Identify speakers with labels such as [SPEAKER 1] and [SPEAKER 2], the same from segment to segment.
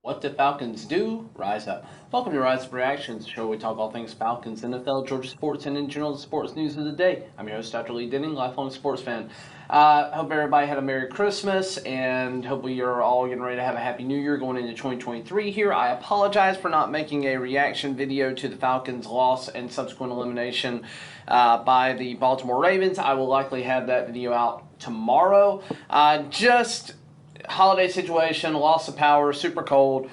[SPEAKER 1] What did Falcons do? Rise up. Welcome to Rise Up Reactions, the show where we talk all things Falcons, NFL, Georgia sports, and in general the sports news of the day. I'm your host, Dr. Lee Denning, lifelong sports fan. Hope everybody had a Merry Christmas, and hope we are all getting ready to have a Happy New Year going into 2023 here. I apologize for not making a reaction video to the Falcons' loss and subsequent elimination by the Baltimore Ravens. I will likely have that video out tomorrow. Just holiday situation, loss of power, super cold,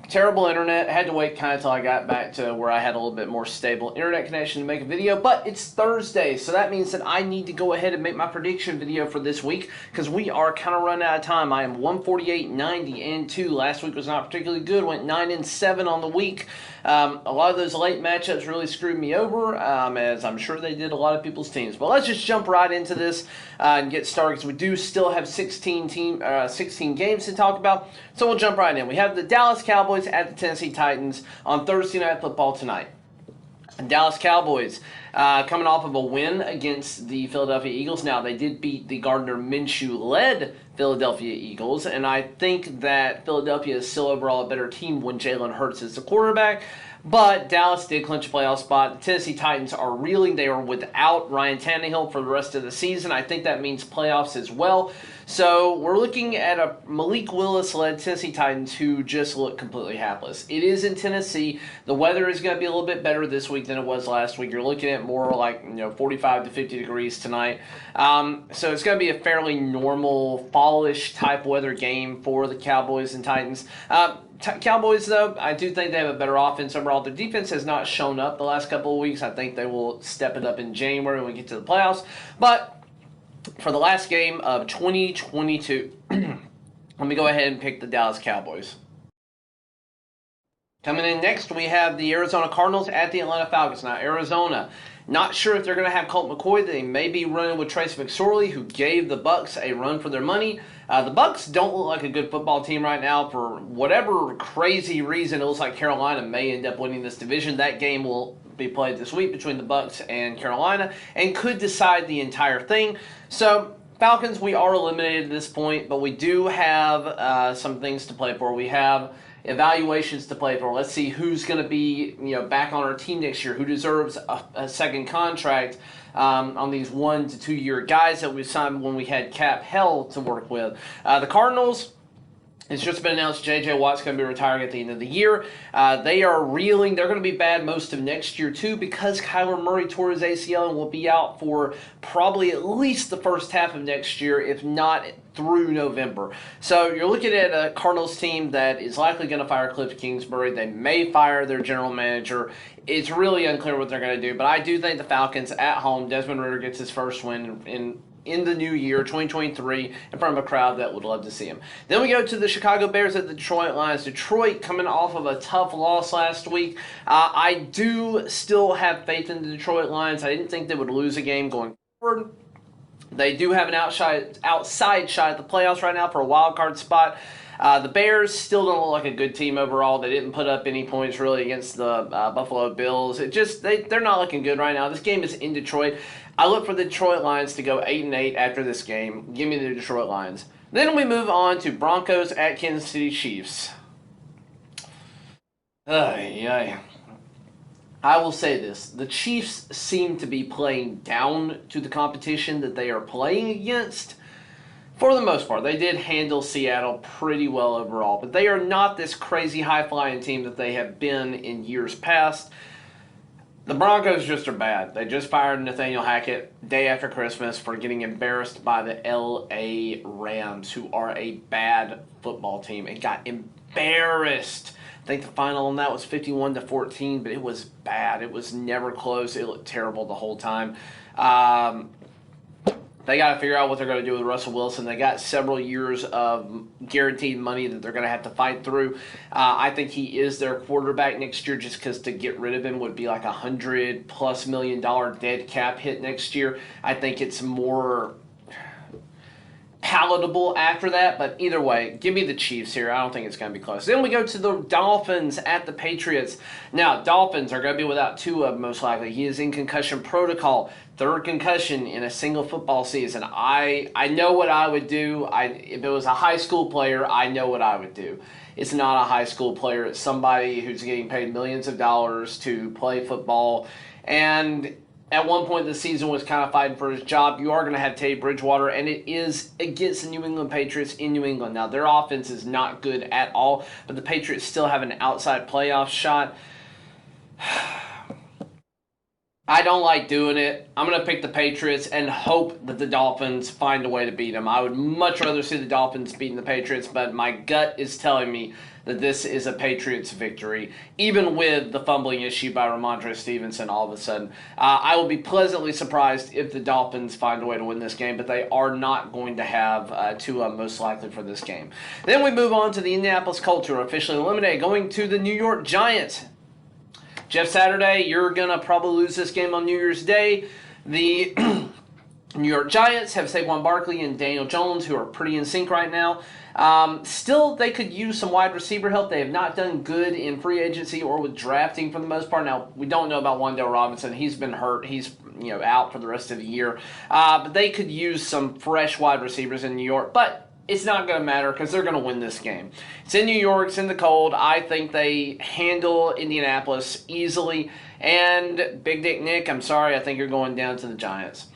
[SPEAKER 1] terrible internet. Had to wait kind of till I got back to where I had a little bit more stable internet connection to make a video. But it's Thursday, so that means that I need to go ahead and make my prediction video for this week because we are kind of running out of time. I am 148-90-2. Last week was not particularly good. Went 9-7 on the week. A lot of those late matchups really screwed me over, as I'm sure they did a lot of people's teams. But let's just jump right into this and get started because we do still have 16 games to talk about. So we'll jump right in. We have the Dallas Cowboys at the Tennessee Titans on Thursday Night Football tonight. Dallas Cowboys coming off of a win against the Philadelphia Eagles. Now, they did beat the Gardner Minshew-led Philadelphia Eagles, and I think that Philadelphia is still overall a better team when Jalen Hurts is the quarterback. But Dallas did clinch a playoff spot. The Tennessee Titans are reeling. They are without Ryan Tannehill for the rest of the season. I think that means playoffs as well. So we're looking at a Malik Willis-led Tennessee Titans who just look completely hapless. It is in Tennessee. The weather is going to be a little bit better this week than it was last week. You're looking at more like 45 to 50 degrees tonight. So it's going to be a fairly normal fallish type weather game for the Cowboys and Titans. Cowboys, though, I do think they have a better offense overall. Their defense has not shown up the last couple of weeks. I think they will step it up in January when we get to the playoffs. But for the last game of 2022, let me go ahead and pick the Dallas Cowboys. Coming in next, we have the Arizona Cardinals at the Atlanta Falcons. Now, Arizona, not sure if they're going to have Colt McCoy. They may be running with Trace McSorley, who gave the Bucs a run for their money. The Bucs don't look like a good football team right now. For whatever crazy reason, it looks like Carolina may end up winning this division. That game will be played this week between the Bucs and Carolina and could decide the entire thing. So, Falcons, we are eliminated at this point, but we do have some things to play for. We have evaluations to play for. Let's see who's going to be back on our team next year, who deserves a second contract on these 1 to 2 year guys that we signed when we had cap hell to work with. The Cardinals, it's just been announced J.J. Watt's going to be retiring at the end of the year. They are reeling. They're going to be bad most of next year, too, because Kyler Murray tore his ACL and will be out for probably at least the first half of next year, if not through November. So you're looking at a Cardinals team that is likely going to fire Cliff Kingsbury. They may fire their general manager. It's really unclear what they're going to do, but I do think the Falcons at home, Desmond Ridder gets his first win in the new year, 2023, in front of a crowd that would love to see him. Then we go to the Chicago Bears at the Detroit Lions. Detroit coming off of a tough loss last week. I do still have faith in the Detroit Lions. I didn't think they would lose a game going forward. They do have an outside shot at the playoffs right now for a wild card spot. The Bears still don't look like a good team overall. They didn't put up any points really against the Buffalo Bills. They're not looking good right now. This game is in Detroit. I look for the Detroit Lions to go 8-8 after this game. Give me the Detroit Lions. Then we move on to Broncos at Kansas City Chiefs. I will say this. The Chiefs seem to be playing down to the competition that they are playing against. For the most part, they did handle Seattle pretty well overall, but they are not this crazy high-flying team that they have been in years past. The Broncos just are bad. They just fired Nathaniel Hackett day after Christmas for getting embarrassed by the L.A. Rams, who are a bad football team, and got embarrassed. I think the final on that was 51-14, but it was bad. It was never close. It looked terrible the whole time. They got to figure out what they're going to do with Russell Wilson. They got several years of guaranteed money that they're going to have to fight through. I think he is their quarterback next year just because to get rid of him would be like $100+ million dead cap hit next year. I think it's more palatable after that, but either way, give me the Chiefs here. I don't think it's going to be close. Then we go to the Dolphins at the Patriots. Now, Dolphins are going to be without Tua most likely. He is in concussion protocol. Third concussion in a single football season. I know what I would do. If it was a high school player, I know what I would do. It's not a high school player. It's somebody who's getting paid millions of dollars to play football. And at one point the season was kind of fighting for his job. You are going to have Teddy Bridgewater, and it is against the New England Patriots in New England. Now, their offense is not good at all, but the Patriots still have an outside playoff shot. I don't like doing it. I'm going to pick the Patriots and hope that the Dolphins find a way to beat them. I would much rather see the Dolphins beating the Patriots, but my gut is telling me that this is a Patriots victory, even with the fumbling issue by Ramondre Stevenson all of a sudden. I will be pleasantly surprised if the Dolphins find a way to win this game, but they are not going to have Tua most likely for this game. Then we move on to the Indianapolis Colts, who are officially eliminated, going to the New York Giants. Jeff Saturday, you're going to probably lose this game on New Year's Day. The New York Giants have Saquon Barkley and Daniel Jones, who are pretty in sync right now. Still, they could use some wide receiver help. They have not done good in free agency or with drafting for the most part. Now, we don't know about Wan'Dale Robinson. He's been hurt. He's out for the rest of the year. But they could use some fresh wide receivers in New York. But it's not going to matter because they're going to win this game. It's in New York. It's in the cold. I think they handle Indianapolis easily. And Big Dick Nick, I'm sorry, I think you're going down to the Giants.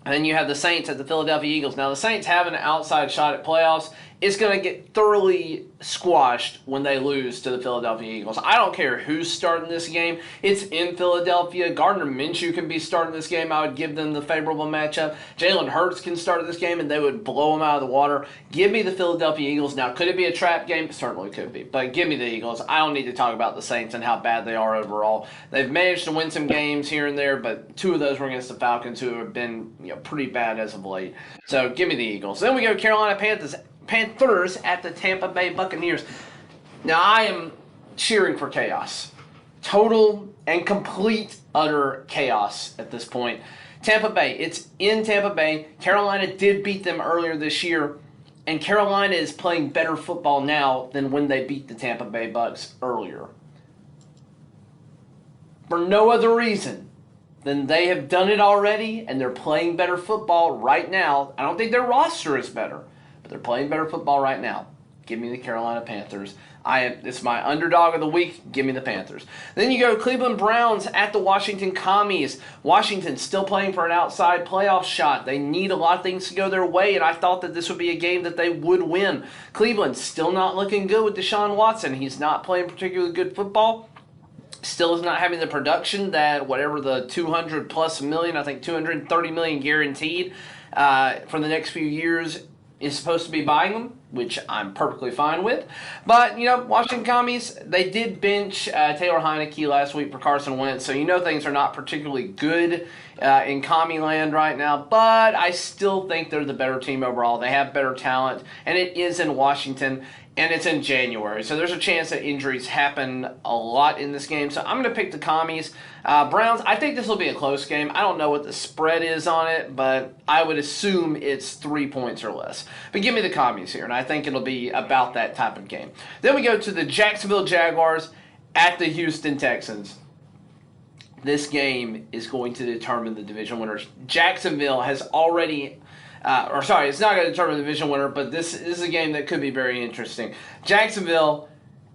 [SPEAKER 1] And then you have the Saints at the Philadelphia Eagles. Now, the Saints have an outside shot at playoffs. It's going to get thoroughly squashed when they lose to the Philadelphia Eagles. I don't care who's starting this game. It's in Philadelphia. Gardner Minshew can be starting this game. I would give them the favorable matchup. Jalen Hurts can start this game, and they would blow them out of the water. Give me the Philadelphia Eagles. Now, could it be a trap game? Certainly could be. But give me the Eagles. I don't need to talk about the Saints and how bad they are overall. They've managed to win some games here and there, but two of those were against the Falcons, who have been pretty bad as of late. So give me the Eagles. Then we go Carolina Panthers at the Tampa Bay Buccaneers. Now, I am cheering for chaos. Total and complete, utter chaos at this point. Tampa Bay, it's in Tampa Bay. Carolina did beat them earlier this year, and Carolina is playing better football now than when they beat the Tampa Bay Bucks earlier. For no other reason than they have done it already, and they're playing better football right now. I don't think their roster is better, but they're playing better football right now. Give me the Carolina Panthers. It's my underdog of the week. Give me the Panthers. Then you go Cleveland Browns at the Washington Commies. Washington still playing for an outside playoff shot. They need a lot of things to go their way, and I thought that this would be a game that they would win. Cleveland still not looking good with Deshaun Watson. He's not playing particularly good football. Still is not having the production that whatever the 200 plus million, I think 230 million guaranteed for the next few years is supposed to be buying them, which I'm perfectly fine with. But, Washington Commies, they did bench Taylor Heineke last week for Carson Wentz, so things are not particularly good in Commie land right now, but I still think they're the better team overall. They have better talent, and it is in Washington, and it's in January, so there's a chance that injuries happen a lot in this game, so I'm going to pick the Commies. Browns, I think this will be a close game. I don't know what the spread is on it, but I would assume it's 3 points or less. But give me the Commies here, and I think it'll be about that type of game. Then we go to the Jacksonville Jaguars at the Houston Texans. This game is going to determine the division winners. Jacksonville has already... it's not going to determine the division winner, but this is a game that could be very interesting. Jacksonville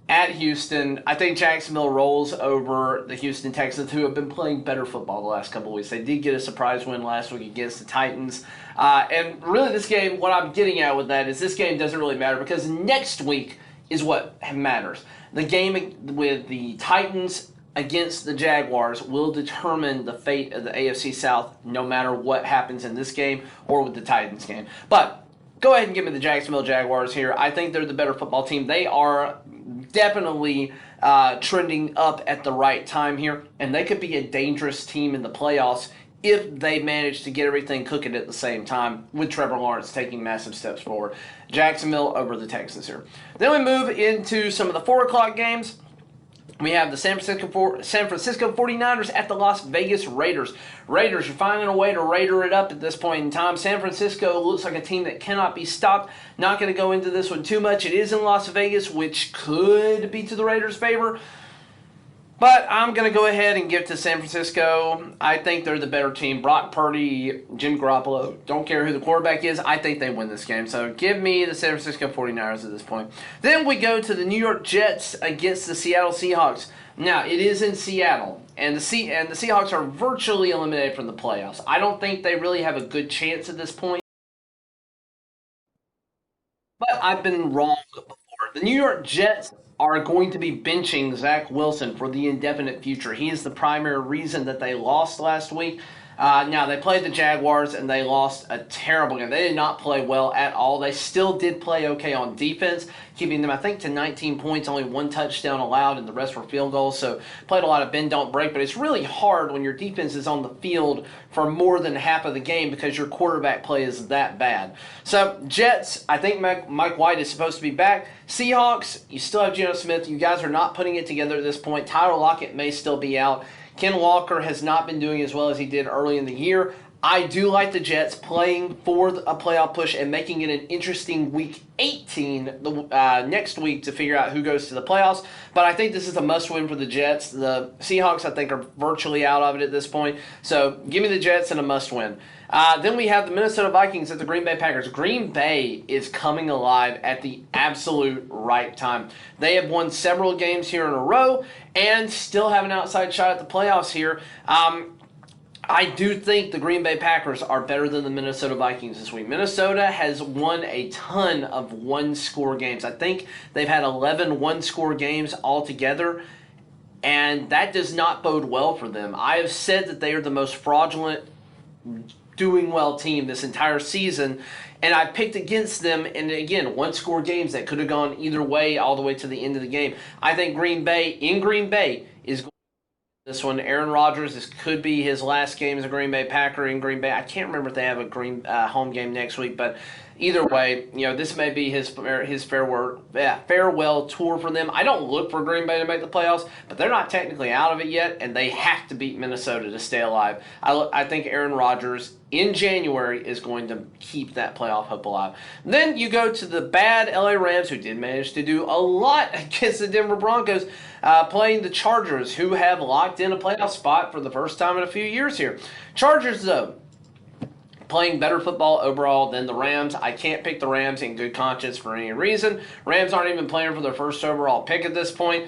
[SPEAKER 1] at Houston. I think Jacksonville rolls over the Houston Texans, who have been playing better football the last couple of weeks. They did get a surprise win last week against the Titans. And really this game, what I'm getting at with that is this game doesn't really matter because next week is what matters. The game with the Titans against the Jaguars will determine the fate of the AFC South no matter what happens in this game or with the Titans game. But go ahead and give me the Jacksonville Jaguars here. I think they're the better football team. They are definitely trending up at the right time here, and they could be a dangerous team in the playoffs if they manage to get everything cooking at the same time with Trevor Lawrence taking massive steps forward. Jacksonville over the Texans here. Then we move into some of the 4 o'clock games. We have the San Francisco 49ers at the Las Vegas Raiders. Raiders, you're finding a way to Raider it up at this point in time. San Francisco looks like a team that cannot be stopped. Not going to go into this one too much. It is in Las Vegas, which could be to the Raiders' favor. But I'm going to go ahead and give it to San Francisco. I think they're the better team. Brock Purdy, Jim Garoppolo, don't care who the quarterback is. I think they win this game. So give me the San Francisco 49ers at this point. Then we go to the New York Jets against the Seattle Seahawks. Now, it is in Seattle, and the Seahawks are virtually eliminated from the playoffs. I don't think they really have a good chance at this point. But I've been wrong before. The New York Jets are going to be benching Zach Wilson for the indefinite future. He is the primary reason that they lost last week. Now, they played the Jaguars, and they lost a terrible game. They did not play well at all. They still did play okay on defense, keeping them, I think, to 19 points, only one touchdown allowed, and the rest were field goals. So played a lot of bend, don't break. But it's really hard when your defense is on the field for more than half of the game because your quarterback play is that bad. So Jets, I think Mike White is supposed to be back. Seahawks, you still have Geno Smith. You guys are not putting it together at this point. Tyler Lockett may still be out. Ken Walker has not been doing as well as he did early in the year. I do like the Jets playing for a playoff push and making it an interesting Week 18 next week to figure out who goes to the playoffs. But I think this is a must-win for the Jets. The Seahawks, I think, are virtually out of it at this point. So give me the Jets and a must-win. Then we have the Minnesota Vikings at the Green Bay Packers. Green Bay is coming alive at the absolute right time. They have won several games here in a row and still have an outside shot at the playoffs here. I do think the Green Bay Packers are better than the Minnesota Vikings this week. Minnesota has won a ton of one-score games. I think they've had 11 one-score games altogether, and that does not bode well for them. I have said that they are the most fraudulent doing well team this entire season, and I picked against them, and again, one-score games that could have gone either way all the way to the end of the game. I think Green Bay is going this one. Aaron Rodgers, this could be his last game as a Green Bay Packer in Green Bay. I can't remember if they have a home game next week, but either way, this may be his farewell tour for them. I don't look for Green Bay to make the playoffs, but they're not technically out of it yet, and they have to beat Minnesota to stay alive. I think Aaron Rodgers in January is going to keep that playoff hope alive. Then you go to the bad LA Rams, who did manage to do a lot against the Denver Broncos, playing the Chargers, who have locked in a playoff spot for the first time in a few years here. Chargers, though, playing better football overall than the Rams. I can't pick the Rams in good conscience for any reason. Rams aren't even playing for their first overall pick at this point.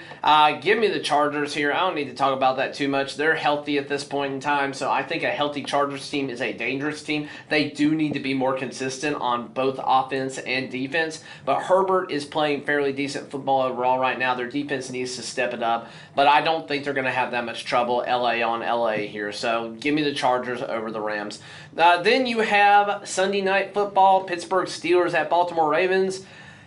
[SPEAKER 1] Give me the Chargers here. I don't need to talk about that too much. They're healthy at this point in time, so I think a healthy Chargers team is a dangerous team. They do need to be more consistent on both offense and defense, but Herbert is playing fairly decent football overall right now. Their defense needs to step it up, but I don't think they're going to have that much trouble LA on LA here, so give me the Chargers over the Rams. Then you have Sunday Night Football, Pittsburgh Steelers at Baltimore Ravens.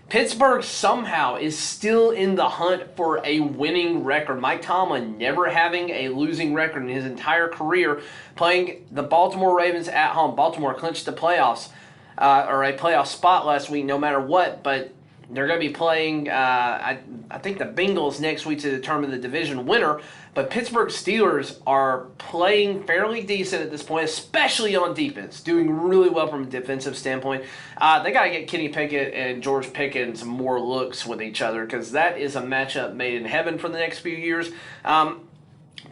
[SPEAKER 1] Pittsburgh somehow is still in the hunt for a winning record. Mike Tomlin never having a losing record in his entire career, playing the Baltimore Ravens at home. Baltimore clinched the playoffs, or a playoff spot last week no matter what, but they're going to be playing, I think, the Bengals next week to determine the division winner. But Pittsburgh Steelers are playing fairly decent at this point, especially on defense, doing really well from a defensive standpoint. They got to get Kenny Pickett and George Pickens some more looks with each other because that is a matchup made in heaven for the next few years.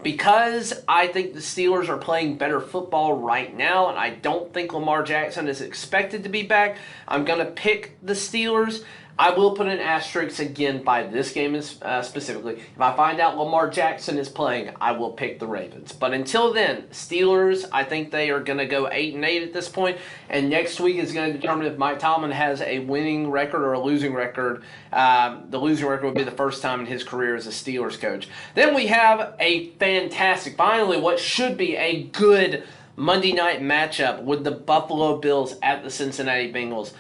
[SPEAKER 1] Because I think the Steelers are playing better football right now, and I don't think Lamar Jackson is expected to be back, I'm going to pick the Steelers. I will put an asterisk again by this game specifically. If I find out Lamar Jackson is playing, I will pick the Ravens. But until then, Steelers, I think they are going to go 8-8 at this point, and next week is going to determine if Mike Tomlin has a winning record or a losing record. The losing record would be the first time in his career as a Steelers coach. Then we have a fantastic, finally what should be a good Monday night matchup with the Buffalo Bills at the Cincinnati Bengals.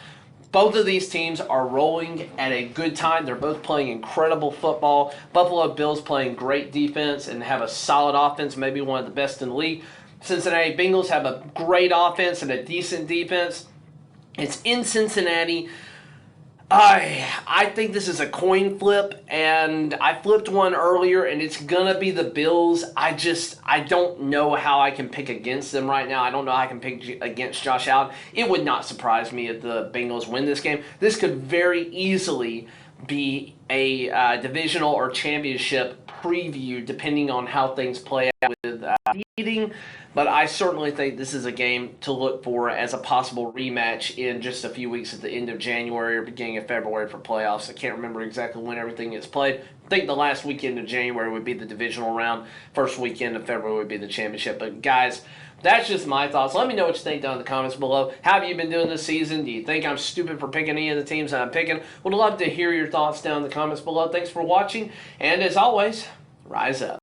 [SPEAKER 1] Both of these teams are rolling at a good time. They're both playing incredible football. Buffalo Bills playing great defense and have a solid offense, maybe one of the best in the league. Cincinnati Bengals have a great offense and a decent defense. It's in Cincinnati. I think this is a coin flip, and I flipped one earlier, and it's gonna be the Bills. I don't know how I can pick against them right now. I don't know how I can pick against Josh Allen. It would not surprise me if the Bengals win this game. This could very easily be a divisional or championship preview, depending on how things play out with eating. But I certainly think this is a game to look for as a possible rematch in just a few weeks at the end of January or beginning of February for playoffs. I can't remember exactly when everything gets played. I think the last weekend of January would be the divisional round. First weekend of February would be the championship. But guys, that's just my thoughts. Let me know what you think down in the comments below. How have you been doing this season? Do you think I'm stupid for picking any of the teams that I'm picking? Would love to hear your thoughts down in the comments below. Thanks for watching. And as always, rise up.